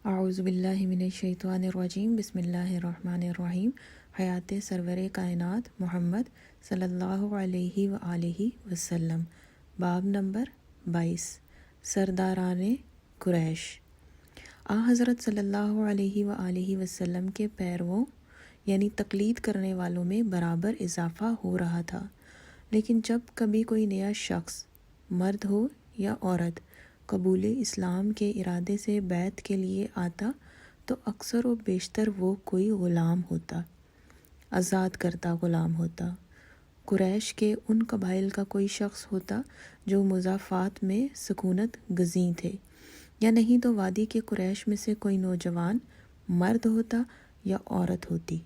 اعوذ باللہ من الشیطان الرجیم، بسم اللہ الرحمن الرحیم۔ حیات سرور کائنات محمد صلی اللہ علیہ وآلہ وسلم، باب نمبر 22، سرداران قریش۔ حضرت صلی اللہ علیہ وآلہ وسلم کے پیرووں یعنی تقلید کرنے والوں میں برابر اضافہ ہو رہا تھا، لیکن جب کبھی کوئی نیا شخص مرد ہو یا عورت قبول اسلام کے ارادے سے بیعت کے لیے آتا تو اکثر و بیشتر وہ کوئی غلام ہوتا، آزاد کردہ غلام ہوتا۔ قریش کے ان قبائل کا کوئی شخص ہوتا جو مضافات میں سکونت گزین تھے، یا نہیں تو وادی کے قریش میں سے کوئی نوجوان مرد ہوتا یا عورت ہوتی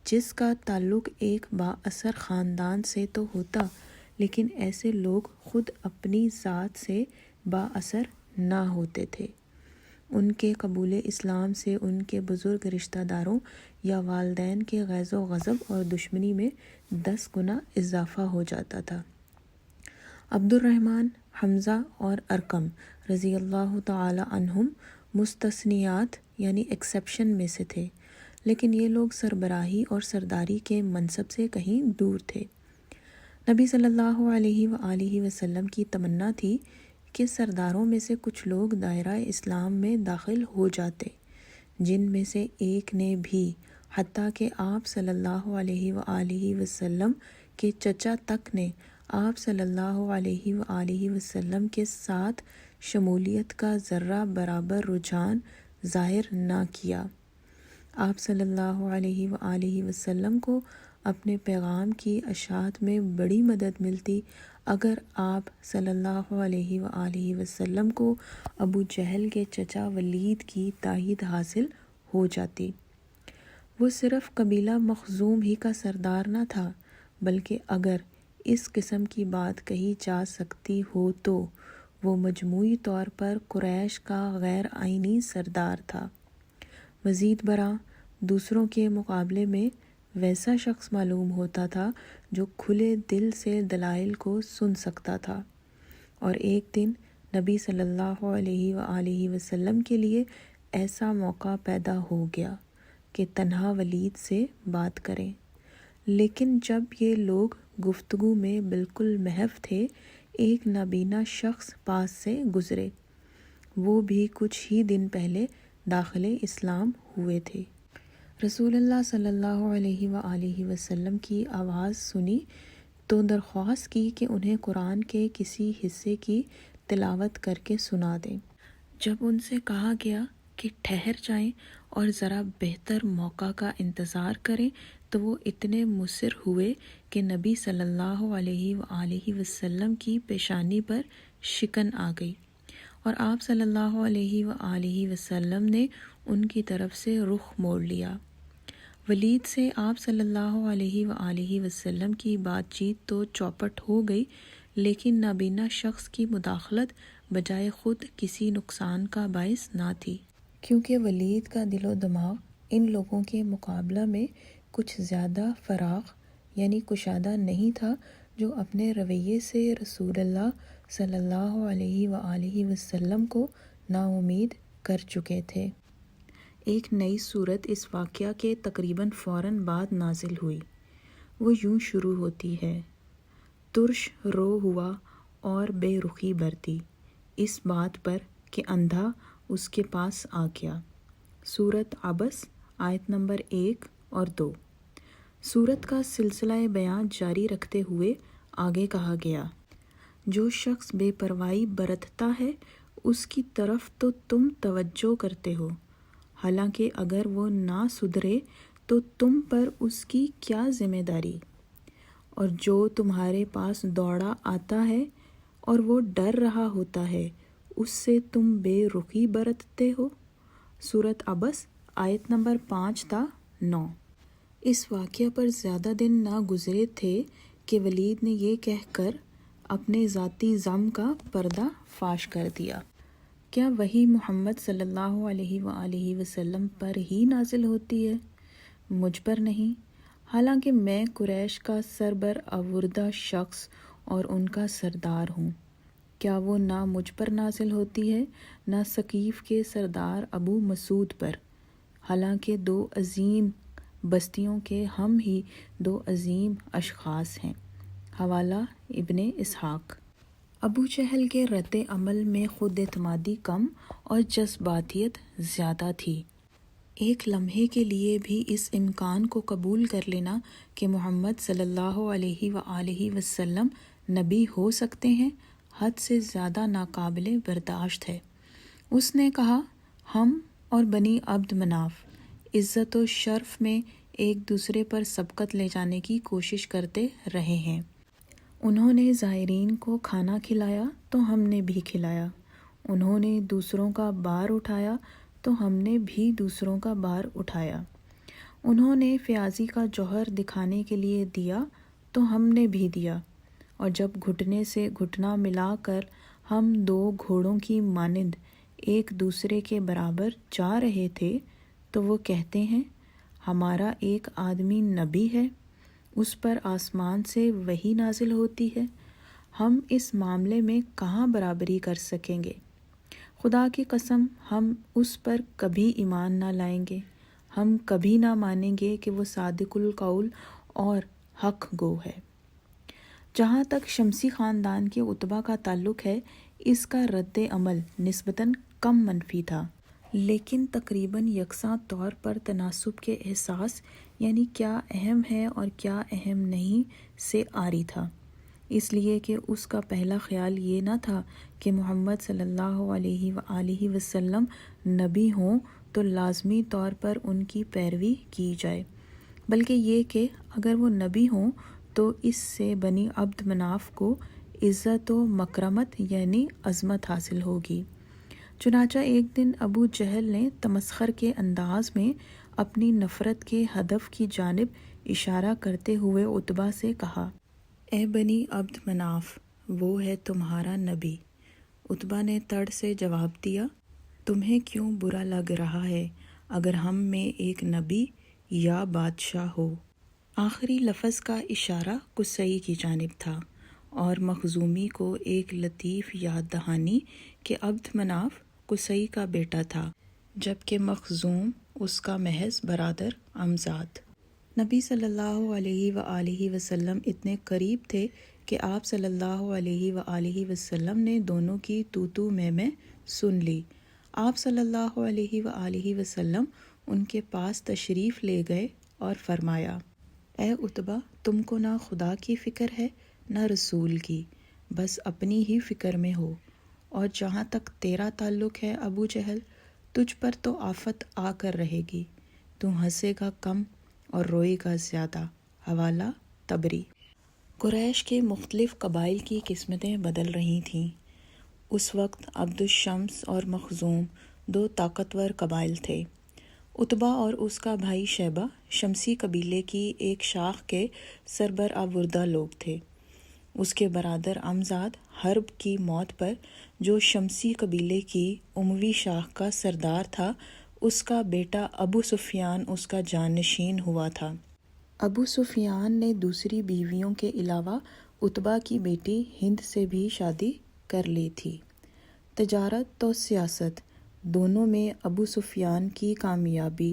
جس کا تعلق ایک با اثر خاندان سے تو ہوتا، لیکن ایسے لوگ خود اپنی ذات سے با اثر نہ ہوتے تھے۔ ان کے قبول اسلام سے ان کے بزرگ رشتہ داروں یا والدین کے غیظ و غضب اور دشمنی میں 10 گنا اضافہ ہو جاتا تھا۔ عبد الرحمن، حمزہ اور ارقم رضی اللہ تعالی عنہم مستثنیات یعنی ایکسیپشن میں سے تھے، لیکن یہ لوگ سربراہی اور سرداری کے منصب سے کہیں دور تھے۔ نبی صلی اللہ علیہ وآلہ وسلم کی تمنا تھی کہ سرداروں میں سے کچھ لوگ دائرہ اسلام میں داخل ہو جاتے، جن میں سے ایک نے بھی، حتیٰ کہ آپ صلی اللہ علیہ وآلہ وسلم کے چچا تک نے آپ صلی اللہ علیہ وآلہ وسلم کے ساتھ شمولیت کا ذرہ برابر رجحان ظاہر نہ کیا۔ آپ صلی اللہ علیہ وآلہ وسلم کو اپنے پیغام کی اشاعت میں بڑی مدد ملتی اگر آپ صلی اللہ علیہ وآلہ وسلم کو ابو جہل کے چچا ولید کی تائید حاصل ہو جاتی۔ وہ صرف قبیلہ مخزوم ہی کا سردار نہ تھا، بلکہ اگر اس قسم کی بات کہی جا سکتی ہو تو وہ مجموعی طور پر قریش کا غیر آئینی سردار تھا۔ مزید برآں دوسروں کے مقابلے میں ویسا شخص معلوم ہوتا تھا جو کھلے دل سے دلائل کو سن سکتا تھا، اور ایک دن نبی صلی اللہ علیہ وآلہ وسلم کے لیے ایسا موقع پیدا ہو گیا کہ تنہا ولید سے بات کریں۔ لیکن جب یہ لوگ گفتگو میں بالکل محو تھے، ایک نابینا شخص پاس سے گزرے، وہ بھی کچھ ہی دن پہلے داخل اسلام ہوئے تھے۔ رسول اللہ صلی اللہ علیہ وآلہ وسلم کی آواز سنی تو درخواست کی کہ انہیں قرآن کے کسی حصے کی تلاوت کر کے سنا دیں۔ جب ان سے کہا گیا کہ ٹھہر جائیں اور ذرا بہتر موقع کا انتظار کریں تو وہ اتنے مصر ہوئے کہ نبی صلی اللہ علیہ وآلہ وسلم کی پیشانی پر شکن آ گئی، اور آپ صلی اللہ علیہ وآلہ وسلم نے ان کی طرف سے رخ موڑ لیا۔ ولید سے آپ صلی اللہ علیہ وآلہ وسلم کی بات چیت تو چوپٹ ہو گئی، لیکن نابینا شخص کی مداخلت بجائے خود کسی نقصان کا باعث نہ تھی، کیونکہ ولید کا دل و دماغ ان لوگوں کے مقابلہ میں کچھ زیادہ فراخ یعنی کشادہ نہیں تھا، جو اپنے رویے سے رسول اللہ صلی اللہ علیہ وآلہ وسلم کو نا امید کر چکے تھے۔ ایک نئی صورت اس واقعہ کے تقریباً فوراً بعد نازل ہوئی۔ وہ یوں شروع ہوتی ہے: ترش رو ہوا اور بے رخی برتی اس بات پر کہ اندھا اس کے پاس آ گیا۔ سورۃ عبس آیت نمبر 1 اور 2۔ سورت کا سلسلہ بیان جاری رکھتے ہوئے آگے کہا گیا: جو شخص بے پرواہی برتتا ہے اس کی طرف تو تم توجہ کرتے ہو، حالانکہ اگر وہ نہ سدھرے تو تم پر اس کی کیا ذمہ داری؟ اور جو تمہارے پاس دوڑا آتا ہے اور وہ ڈر رہا ہوتا ہے، اس سے تم بے رخی برتتے ہو۔ سورۃ عبس آیت نمبر 5 تا 9۔ اس واقعہ پر زیادہ دن نہ گزرے تھے کہ ولید نے یہ کہہ کر اپنے ذاتی ذم کا پردہ فاش کر دیا: کیا وحی محمد صلی اللہ علیہ وآلہ وسلم پر ہی نازل ہوتی ہے، مجھ پر نہیں؟ حالانکہ میں قریش کا سربرآوردہ شخص اور ان کا سردار ہوں۔ کیا وہ نہ مجھ پر نازل ہوتی ہے نہ ثقیف کے سردار ابو مسعود پر، حالانکہ دو عظیم بستیوں کے ہم ہی دو عظیم اشخاص ہیں۔ حوالہ ابن اسحاق۔ ابو جہل کے رد عمل میں خود اعتمادی کم اور جذباتیت زیادہ تھی۔ ایک لمحے کے لیے بھی اس امکان کو قبول کر لینا کہ محمد صلی اللہ علیہ وآلہ وسلم نبی ہو سکتے ہیں، حد سے زیادہ ناقابل برداشت ہے۔ اس نے کہا، ہم اور بنی عبد مناف عزت و شرف میں ایک دوسرے پر سبقت لے جانے کی کوشش کرتے رہے ہیں۔ انہوں نے زائرین کو کھانا کھلایا تو ہم نے بھی کھلایا، انہوں نے دوسروں کا بار اٹھایا تو ہم نے بھی دوسروں کا بار اٹھایا، انہوں نے فیاضی کا جوہر دکھانے کے لیے دیا تو ہم نے بھی دیا، اور جب گھٹنے سے گھٹنا ملا کر ہم دو گھوڑوں کی مانند ایک دوسرے کے برابر جا رہے تھے تو وہ کہتے ہیں، ہمارا ایک آدمی نبی ہے، اس پر آسمان سے وحی نازل ہوتی ہے، ہم اس معاملے میں کہاں برابری کر سکیں گے؟ خدا کی قسم ہم اس پر کبھی ایمان نہ لائیں گے، ہم کبھی نہ مانیں گے کہ وہ صادق القول اور حق گو ہے۔ جہاں تک شمسی خاندان کے اتباع کا تعلق ہے، اس کا رد عمل نسبتاً کم منفی تھا، لیکن تقریباً یکساں طور پر تناسب کے احساس، یعنی کیا اہم ہے اور کیا اہم نہیں، سے عاری تھا، اس لیے کہ اس کا پہلا خیال یہ نہ تھا کہ محمد صلی اللہ علیہ وآلہ وسلم نبی ہوں تو لازمی طور پر ان کی پیروی کی جائے، بلکہ یہ کہ اگر وہ نبی ہوں تو اس سے بنی عبد مناف کو عزت و مکرمت یعنی عظمت حاصل ہوگی۔ چنانچہ ایک دن ابو جہل نے تمسخر کے انداز میں اپنی نفرت کے ہدف کی جانب اشارہ کرتے ہوئے عتبہ سے کہا، اے بنی عبد مناف، وہ ہے تمہارا نبی۔ عتبہ نے تڑ سے جواب دیا، تمہیں کیوں برا لگ رہا ہے اگر ہم میں ایک نبی یا بادشاہ ہو؟ آخری لفظ کا اشارہ قصی کی جانب تھا اور مخزومی کو ایک لطیف یاد دہانی کہ عبد مناف قصی کا بیٹا تھا، جبکہ مخزوم اس کا محض برادر امزاد۔ نبی صلی اللہ علیہ وآلہ وسلم اتنے قریب تھے کہ آپ صلی اللہ علیہ وآلہ وسلم نے دونوں کی تو تو میں سن لی۔ آپ صلی اللہ علیہ وآلہ وسلم ان کے پاس تشریف لے گئے اور فرمایا، اے عتبہ، تم کو نہ خدا کی فکر ہے نہ رسول کی، بس اپنی ہی فکر میں ہو، اور جہاں تک تیرا تعلق ہے ابو جہل، تجھ پر تو آفت آ کر رہے گی، تو ہنسے گا کم اور روئے گا زیادہ۔ حوالہ طبری۔ قریش کے مختلف قبائل کی قسمتیں بدل رہی تھیں۔ اس وقت عبد الشمس اور مخزوم دو طاقتور قبائل تھے۔ عتبہ اور اس کا بھائی شیبہ شمسی قبیلے کی ایک شاخ کے سربرآوردہ لوگ تھے۔ اس کے برادر امزاد حرب کی موت پر، جو شمسی قبیلے کی اموی شاخ کا سردار تھا، اس کا بیٹا ابو سفیان اس کا جانشین ہوا تھا۔ ابو سفیان نے دوسری بیویوں کے علاوہ عتبہ کی بیٹی ہند سے بھی شادی کر لی تھی۔ تجارت تو سیاست دونوں میں ابو سفیان کی کامیابی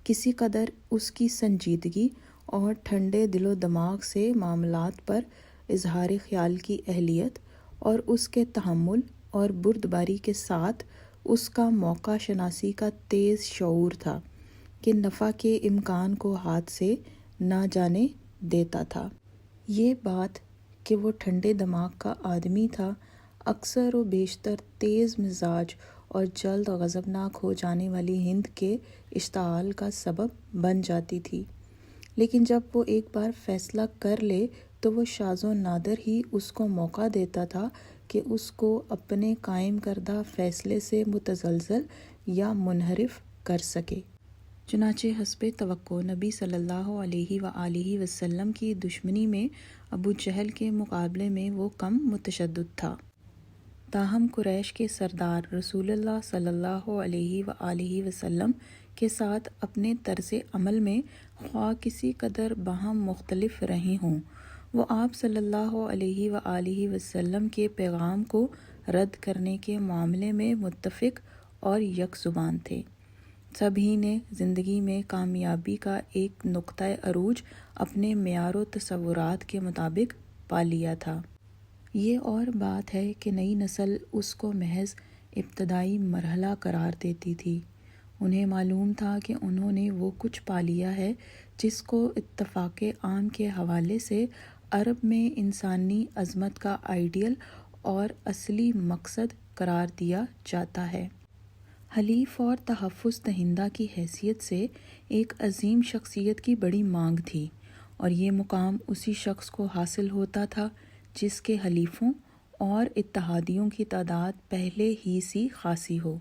کسی قدر اس کی سنجیدگی اور ٹھنڈے دل و دماغ سے معاملات پر اظہار خیال کی اہلیت اور اس کے تحمل اور بردباری کے ساتھ اس کا موقع شناسی کا تیز شعور تھا کہ نفع کے امکان کو ہاتھ سے نہ جانے دیتا تھا۔ یہ بات کہ وہ ٹھنڈے دماغ کا آدمی تھا اکثر و بیشتر تیز مزاج اور جلد غضبناک ہو جانے والی ہند کے اشتعال کا سبب بن جاتی تھی، لیکن جب وہ ایک بار فیصلہ کر لے تو وہ شاذ و نادر ہی اس کو موقع دیتا تھا کہ اس کو اپنے قائم کردہ فیصلے سے متزلزل یا منحرف کر سکے۔ چنانچہ حسب توقع نبی صلی اللہ علیہ وآلہ وسلم کی دشمنی میں ابو جہل کے مقابلے میں وہ کم متشدد تھا۔ تاہم قریش کے سردار رسول اللہ صلی اللہ علیہ وآلہ وسلم کے ساتھ اپنے طرز عمل میں خواہ کسی قدر باہم مختلف رہے ہوں، وہ آپ صلی اللہ علیہ وآلہ وسلم کے پیغام کو رد کرنے کے معاملے میں متفق اور یک زبان تھے۔ سبھی نے زندگی میں کامیابی کا ایک نقطۂ عروج اپنے معیار و تصورات کے مطابق پا لیا تھا۔ یہ اور بات ہے کہ نئی نسل اس کو محض ابتدائی مرحلہ قرار دیتی تھی۔ انہیں معلوم تھا کہ انہوں نے وہ کچھ پا لیا ہے جس کو اتفاق عام کے حوالے سے عرب میں انسانی عظمت کا آئیڈیل اور اصلی مقصد قرار دیا جاتا ہے۔ حلیف اور تحفظ دہندہ کی حیثیت سے ایک عظیم شخصیت کی بڑی مانگ تھی، اور یہ مقام اسی شخص کو حاصل ہوتا تھا جس کے حلیفوں اور اتحادیوں کی تعداد پہلے ہی سی خاصی ہو۔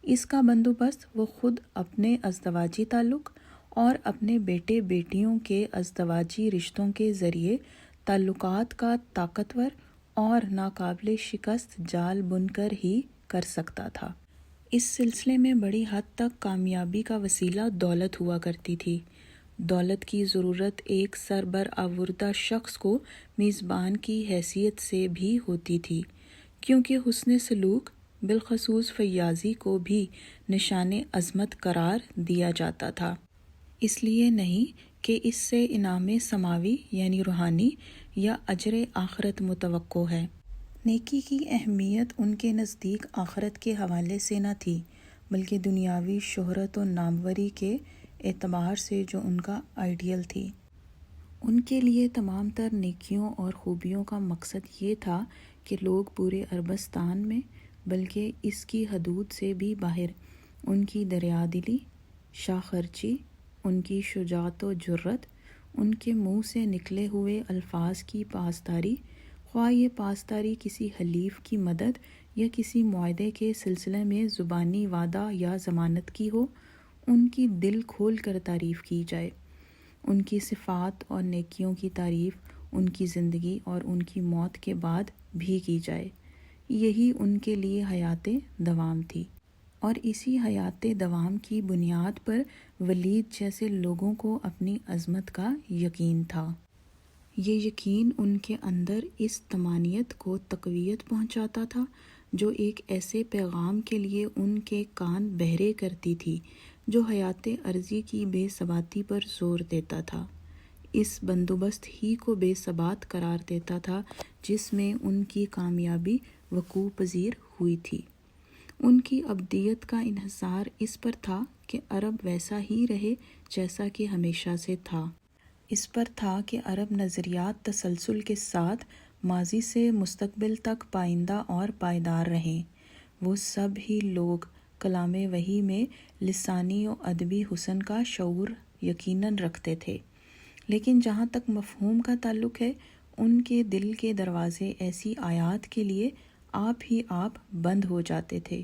اس کا بندوبست وہ خود اپنے ازدواجی تعلق اور اپنے بیٹے بیٹیوں کے ازدواجی رشتوں کے ذریعے تعلقات کا طاقتور اور ناقابل شکست جال بن کر ہی کر سکتا تھا۔ اس سلسلے میں بڑی حد تک کامیابی کا وسیلہ دولت ہوا کرتی تھی۔ دولت کی ضرورت ایک سربرآوردہ شخص کو میزبان کی حیثیت سے بھی ہوتی تھی، کیونکہ حسن سلوک بالخصوص فیاضی کو بھی نشان عظمت قرار دیا جاتا تھا۔ اس لیے نہیں کہ اس سے انعام سماوی یعنی روحانی یا اجر آخرت متوقع ہے۔ نیکی کی اہمیت ان کے نزدیک آخرت کے حوالے سے نہ تھی، بلکہ دنیاوی شہرت و ناموری کے اعتبار سے جو ان کا آئیڈیل تھی۔ ان کے لیے تمام تر نیکیوں اور خوبیوں کا مقصد یہ تھا کہ لوگ پورے عربستان میں بلکہ اس کی حدود سے بھی باہر ان کی دریا دلی، شاہ خرچی، ان کی شجاعت و جرأت، ان کے منہ سے نکلے ہوئے الفاظ کی پاسداری، خواہ یہ پاسداری کسی حلیف کی مدد یا کسی معاہدے کے سلسلے میں زبانی وعدہ یا ضمانت کی ہو، ان کی دل کھول کر تعریف کی جائے۔ ان کی صفات اور نیکیوں کی تعریف ان کی زندگی اور ان کی موت کے بعد بھی کی جائے۔ یہی ان کے لیے حیات دوام تھی، اور اسی حیات دوام کی بنیاد پر ولید جیسے لوگوں کو اپنی عظمت کا یقین تھا۔ یہ یقین ان کے اندر اس طمانینت کو تقویت پہنچاتا تھا جو ایک ایسے پیغام کے لیے ان کے کان بہرے کرتی تھی جو حیات عرضی کی بے ثباتی پر زور دیتا تھا، اس بندوبست ہی کو بے ثبات قرار دیتا تھا جس میں ان کی کامیابی وقوع پذیر ہوئی تھی۔ ان کی ابدیت کا انحصار اس پر تھا کہ عرب ویسا ہی رہے جیسا کہ ہمیشہ سے تھا۔ اس پر تھا کہ عرب نظریات تسلسل کے ساتھ ماضی سے مستقبل تک پائندہ اور پائیدار رہیں۔ وہ سب ہی لوگ کلام وحی میں لسانی و ادبی حسن کا شعور یقیناً رکھتے تھے، لیکن جہاں تک مفہوم کا تعلق ہے، ان کے دل کے دروازے ایسی آیات کے لیے آپ ہی آپ بند ہو جاتے تھے،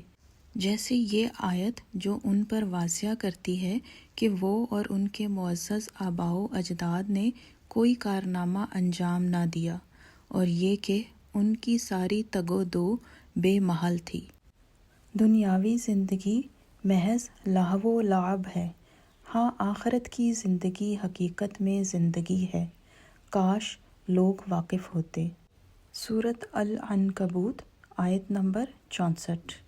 جیسے یہ آیت جو ان پر واضح کرتی ہے کہ وہ اور ان کے معزز آباء و اجداد نے کوئی کارنامہ انجام نہ دیا، اور یہ کہ ان کی ساری تگ و دو بے محل تھی۔ دنیاوی زندگی محض لہو و لعب ہے، ہاں آخرت کی زندگی حقیقت میں زندگی ہے، کاش لوگ واقف ہوتے۔ سورۃ العنکبوت آیت نمبر 64۔